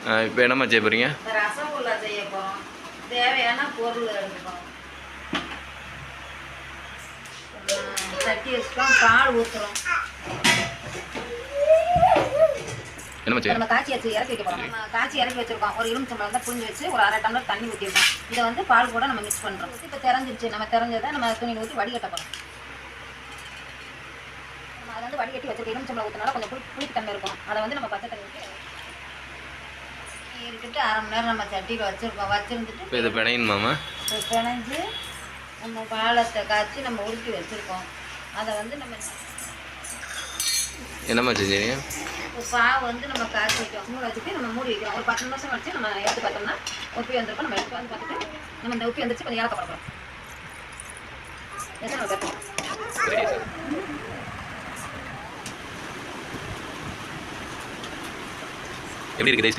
இப்போ என்னம்மா செய்ய போகிறீங்க? ரசகுல்லா செய்ய போகிறோம். தேவையான பொருள் எடுத்துக்கணும். சட்டி வச்சுட்டோம், பால் ஊற்றுறோம். என்னம்மா செய்ய? நம்ம காய்ச்சி வச்சு இறக்கி வைக்க போகிறோம். நம்ம காய்ச்சி இறக்கி வச்சுருக்கோம். ஒரு எலுமிச்சம்பழம் தான் புழிஞ்சு வச்சு ஒரு 1/2 டம்ளர் தண்ணி ஊற்றிருக்கோம். இதை வந்து பால் கூட நம்ம மிக்ஸ் பண்ணுறோம். இப்போ திறஞ்சிருச்சு. நம்ம திறஞ்சதை நம்ம துணியில் ஊற்றி வடிகட்ட போகிறோம். நம்ம அதை வந்து வடிகட்டி வச்சுருக்க எலுமிச்சம்பழம் ஊற்றினால கொஞ்சம் புளிப்பு தன்மை இருக்கும். அதை வந்து நம்ம பச்சை தண்ணி ஊற்றி இருக்கிட்டு 1/2 மணி நேரம் நம்ம சட்டியில் வச்சுருக்கோம். வச்சுருந்துட்டு இப்போ இதை பிணையணுமாம்மா? பிணைஞ்சு நம்ம பாலத்தை காய்ச்சி நம்ம உருட்டி வச்சுருக்கோம். அதை வந்து நம்ம என்னம்மா செஞ்சீங்க? இப்போ பாவு வந்து நம்ம காய்ச்சி வைக்கிறோம். மூடி வச்சுட்டு நம்ம மூடி வைக்கிறோம். ஒரு 10 நிமிஷம் வச்சு நம்ம எடுத்து பார்த்தோம்னா உப்பி வந்திருக்கோம். நம்ம எடுத்து வந்து பார்த்துட்டு நம்ம இந்த உப்பி வந்துச்சு கொஞ்சம் ஏலக்காய் போடுறோம். நம்ம கற்றுக்கோம். எப்படி இருக்குது டேஸ்ட்டு?